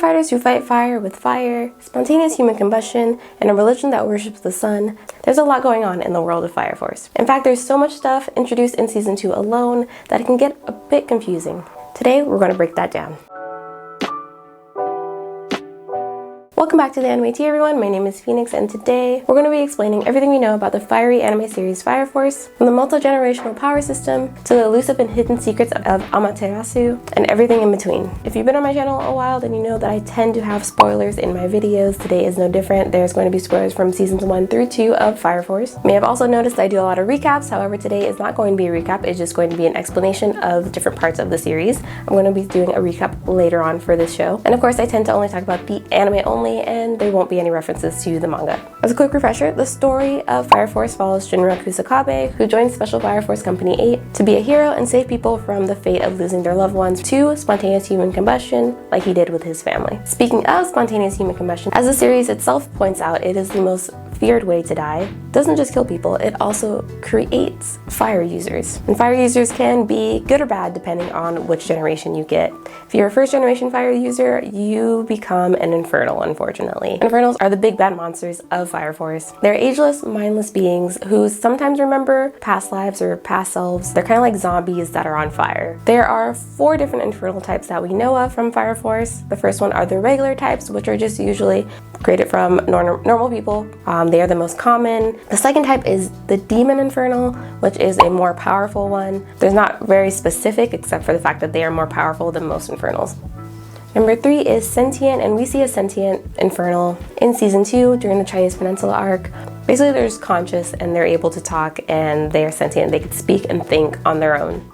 Firefighters who fight fire with fire, spontaneous human combustion, and a religion that worships the sun. There's a lot going on in the world of Fire Force. In fact, there's so much stuff introduced in Season 2 alone that it can get a bit confusing. Today, we're going to break that down. Welcome back to the Anime Tea, everyone. My name is Phoenix, and today we're going to be explaining everything we know about the fiery anime series Fire Force, from the multi-generational power system to the elusive and hidden secrets of Amaterasu, and everything in between. If you've been on my channel a while, then you know that I tend to have spoilers in my videos. Today is no different. There's going to be spoilers from seasons 1 through 2 of Fire Force. You may have also noticed I do a lot of recaps. However, today is not going to be a recap. It's just going to be an explanation of different parts of the series. I'm going to be doing a recap later on for this show. And of course, I tend to only talk about the anime only, and there won't be any references to the manga. As a quick refresher, the story of Fire Force follows Shinra Kusakabe, who joins Special Fire Force Company 8 to be a hero and save people from the fate of losing their loved ones to spontaneous human combustion, like he did with his family. Speaking of spontaneous human combustion, as the series itself points out, it is the most feared way to die. It doesn't just kill people, it also creates fire users. And fire users can be good or bad depending on which generation you get. If you're a first generation fire user, you become an Infernal, unfortunately. Infernals are the big bad monsters of Fire Force. They're ageless, mindless beings who sometimes remember past lives or past selves. They're kind of like zombies that are on fire. There are 4 different Infernal types that we know of from Fire Force. The first one are the regular types, which are just usually created from normal people. They are the most common. The second type is the Demon Infernal, which is a more powerful one. They're not very specific except for the fact that they are more powerful than most Infernals. Number 3 is Sentient, and we see a Sentient Infernal in Season 2 during the Chinese Peninsula arc. Basically, they're just conscious and they're able to talk and they're sentient. They can speak and think on their own.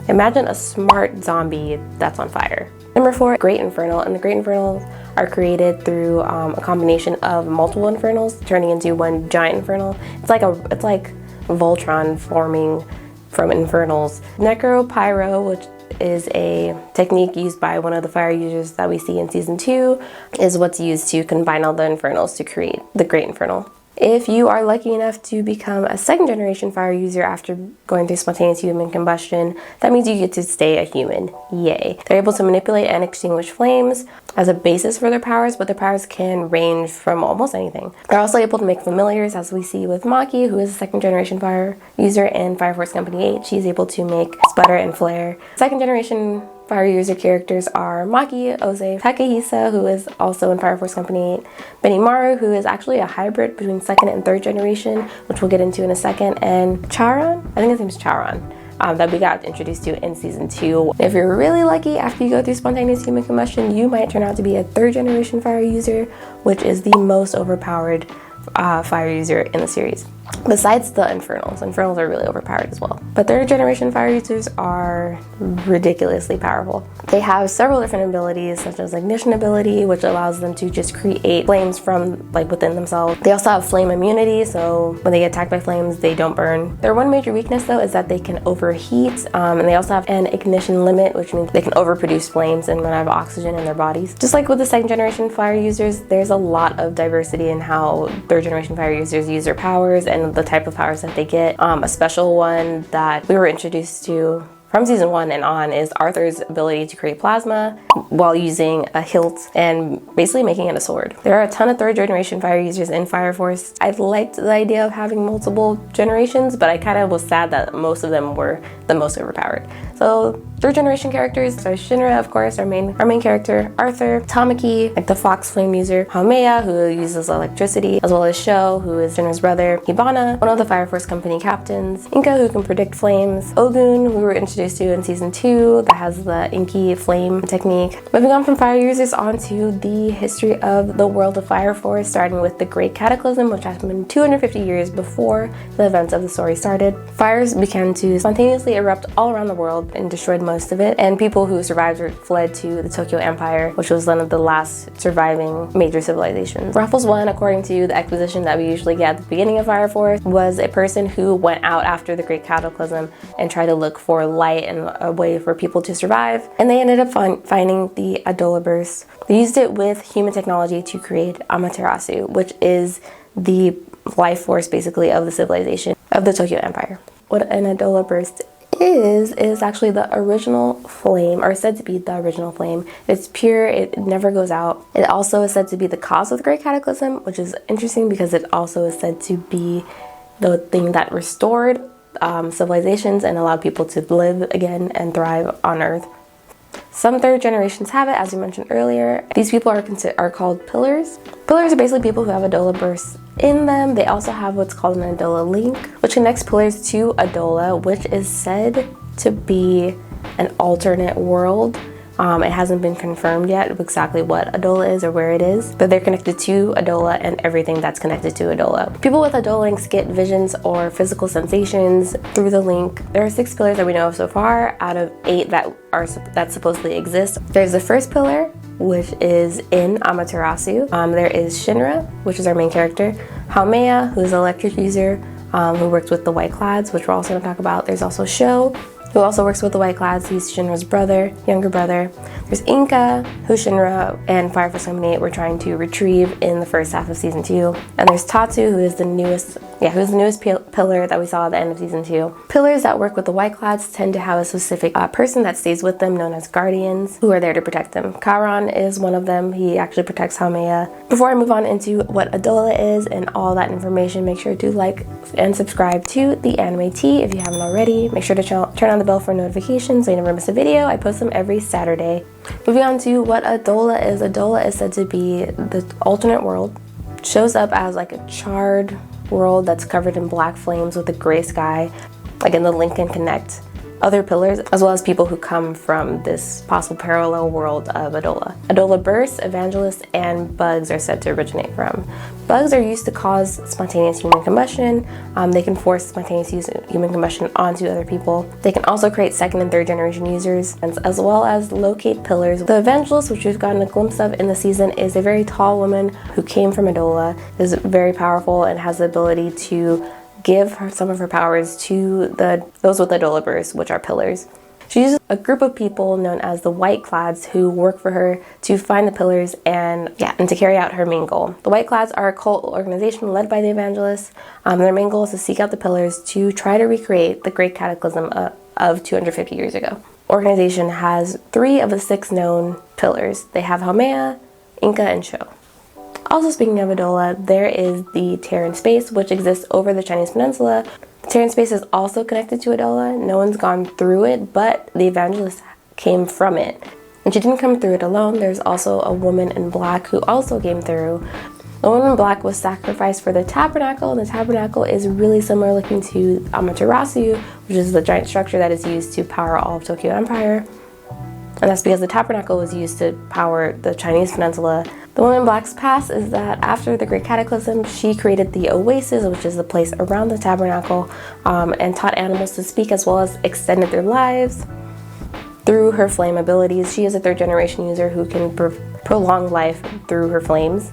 Imagine a smart zombie that's on fire. Number 4, Great Infernal, and the Great Infernals are created through a combination of multiple Infernals turning into one giant Infernal. It's like Voltron forming from Infernals. Necropyro, which is a technique used by one of the fire users that we see in Season 2, is what's used to combine all the Infernals to create the Great Infernal. If you are lucky enough to become a second generation fire user after going through spontaneous human combustion, that means you get to stay a human. Yay. They're able to manipulate and extinguish flames as a basis for their powers, but their powers can range from almost anything. They're also able to make familiars, as we see with Maki, who is a second generation fire user in Fire Force Company 8. She's able to make sputter and flare. Second generation fire user characters are Maki, Oze, Takehisa, who is also in Fire Force Company 8, Benimaru, who is actually a hybrid between second and third generation, which we'll get into in a second, and Charon, I think his name is Charon, that we got introduced to in Season 2. If you're really lucky, after you go through spontaneous human combustion, you might turn out to be a third generation fire user, which is the most overpowered fire user in the series. Besides the Infernals are really overpowered as well. But third generation fire users are ridiculously powerful. They have several different abilities, such as ignition ability, which allows them to just create flames from within themselves. They also have flame immunity, so when they get attacked by flames, they don't burn. Their one major weakness though is that they can overheat, and they also have an ignition limit, which means they can overproduce flames and run out of oxygen in their bodies. Just like with the second generation fire users, there's a lot of diversity in how third generation fire users use their powers and the type of powers that they get. A special one that we were introduced to from Season 1 and on is Arthur's ability to create plasma while using a hilt and basically making it a sword. There are a ton of third generation fire users in Fire Force. I liked the idea of having multiple generations, but I kind of was sad that most of them were the most overpowered. So third generation characters, so Shinra, of course, our main character, Arthur, Tamaki, like the fox flame user, Haumea, who uses electricity, as well as Sho, who is Shinra's brother, Hibana, one of the Fire Force Company captains, Inka, who can predict flames, Ogun, who we were introduced to in Season 2, that has the Inky flame technique. Moving on from fire users onto the history of the world of Fire Force, starting with the Great Cataclysm, which happened 250 years before the events of the story started. Fires began to spontaneously erupt all around the world and destroyed most of it, and people who survived fled to the Tokyo Empire, which was one of the last surviving major civilizations. Raffles 1, according to the exposition that we usually get at the beginning of Fire Force, was a person who went out after the Great Cataclysm and tried to look for light and a way for people to survive, and they ended up finding the Adolla Burst. They used it with human technology to create Amaterasu, which is the life force basically of the civilization of the Tokyo Empire. What an Adolla Burst is actually the original flame, or said to be the original flame. It's pure, it never goes out. It also is said to be the cause of the Great Cataclysm, which is interesting because it also is said to be the thing that restored civilizations and allowed people to live again and thrive on Earth. Some third generations have it, as we mentioned earlier. These people are called pillars. Pillars are basically people who have Adolla Burst in them. They also have what's called an Adolla link, which connects pillars to Adolla, which is said to be an alternate world. It hasn't been confirmed yet exactly what Adolla is or where it is, but they're connected to Adolla and everything that's connected to Adolla. People with Adolla links get visions or physical sensations through the link. There are 6 pillars that we know of so far out of 8 that supposedly exist. There's the first pillar, which is in Amaterasu. There is Shinra, which is our main character. Haumea, who's an electric user, who works with the White Clads, which we're also going to talk about. There's also Sho, who also works with the White Clads. He's Shinra's younger brother. There's Inka, who Shinra and Fire Force 78 were trying to retrieve in the first half of season 2. And there's Tatsu, who is the newest pillar that we saw at the end of season 2. Pillars that work with the White Clads tend to have a specific person that stays with them, known as guardians, who are there to protect them. Karan is one of them. He actually protects Haumea. Before I move on into what Adolla is and all that information, make sure to like and subscribe to the Anime Tea if you haven't already. Make sure to turn on the bell for notifications so you never miss a video. I post them every Saturday. Moving on to what Adolla is. Adolla is said to be the alternate world. Shows up as like a charred world that's covered in black flames with a gray sky. Again, the link can connect other pillars as well as people who come from this possible parallel world of Adolla. Adolla Burst, Evangelist, and bugs are said to originate from. Bugs are used to cause spontaneous human combustion. They can force spontaneous human combustion onto other people. They can also create second and third generation users, as well as locate pillars. The Evangelist, which we've gotten a glimpse of in the season, is a very tall woman who came from Adolla, is very powerful and has the ability to give some of her powers to those with Adolla Burst, which are pillars. She uses a group of people known as the White Clads who work for her to find the pillars and to carry out her main goal. The White Clads are a cult organization led by the Evangelist. Their main goal is to seek out the pillars to try to recreate the Great Cataclysm of 250 years ago. Organization has 3 of the 6 known pillars. They have Haumea, Inka, and Sho. Also, speaking of Adolla, there is the Terran space, which exists over the Chinese peninsula. The Terran space is also connected to Adolla. No one's gone through it, but the Evangelist came from it. And she didn't come through it alone. There's also a woman in black who also came through. The woman in black was sacrificed for the tabernacle, and the tabernacle is really similar looking to Amaterasu, which is the giant structure that is used to power all of Tokyo Empire. And that's because the tabernacle was used to power the Chinese peninsula. The woman in black's past is that after the Great Cataclysm, she created the Oasis, which is the place around the tabernacle, and taught animals to speak as well as extended their lives through her flame abilities. She is a 3rd generation user who can prolong life through her flames.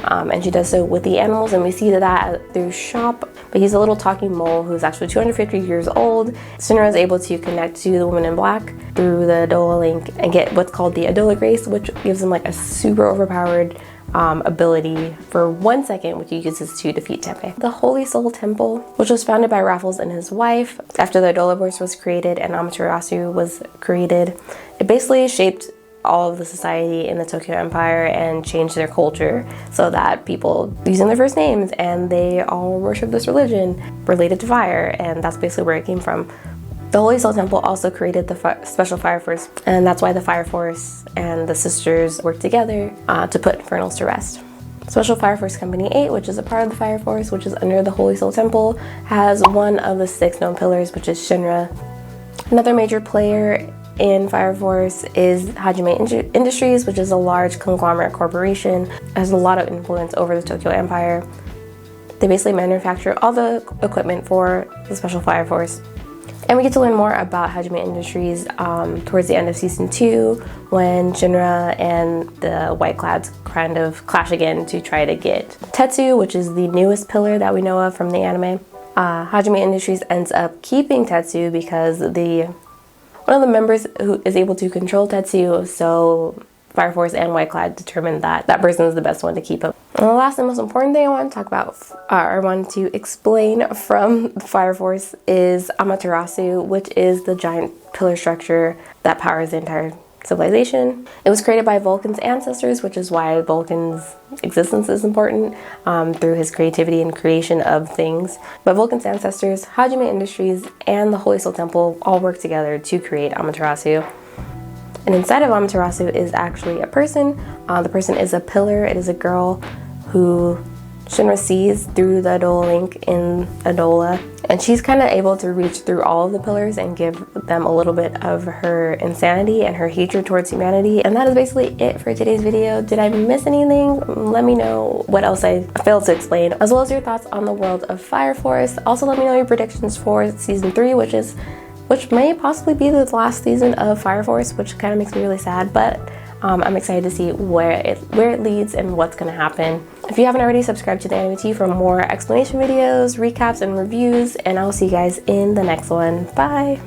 And she does so with the animals, and we see that through Shop, but he's a little talking mole who's actually 250 years old. Shinra is able to connect to the woman in black through the Adolla link and get what's called the Adolla Grace, which gives him like a super overpowered ability for 1 second, which he uses to defeat Tempe. The Holy Soul Temple, which was founded by Raffles and his wife after the Adolla Burst was created and Amaterasu was created. It basically shaped all of the society in the Tokyo Empire and changed their culture so that people using their first names and they all worship this religion related to fire, and that's basically where it came from. The Holy Soul Temple also created the Special Fire Force, and that's why the Fire Force and the sisters worked together to put Infernals to rest. Special Fire Force Company 8, which is a part of the Fire Force, which is under the Holy Soul Temple, has one of the 6 known pillars, which is Shinra. Another major player in Fire Force is Haijima Industries, which is a large conglomerate corporation, has a lot of influence over the Tokyo Empire. They basically manufacture all the equipment for the Special Fire Force. And we get to learn more about Haijima Industries towards the end of season 2, when Shinra and the White Clads kind of clash again to try to get Tetsu, which is the newest pillar that we know of from the anime. Haijima Industries ends up keeping Tetsu because one of the members who is able to control Tetsu so Fire Force and White Cloud determined that that person is the best one to keep him. And the last and most important thing I want to talk about, or I want to explain from Fire Force, is Amaterasu, which is the giant pillar structure that powers the entire civilization. It was created by Wilkins' ancestors, which is why Wilkins' existence is important, through his creativity and creation of things. But Wilkins' ancestors, Haijima Industries, and the Holy Soul Temple all work together to create Amaterasu. And inside of Amaterasu is actually a person. The person is a pillar. It is a girl who Shinra sees through the Adolla link in Adolla. And she's kind of able to reach through all of the pillars and give them a little bit of her insanity and her hatred towards humanity. And that is basically it for today's video. Did I miss anything? Let me know what else I failed to explain, as well as your thoughts on the world of Fire Force. Also, let me know your predictions for season 3, which may possibly be the last season of Fire Force, which kind of makes me really sad, but I'm excited to see where it leads and what's going to happen. If you haven't already, subscribe to the Anime Tea for more explanation videos, recaps, and reviews, and I'll see you guys in the next one. Bye!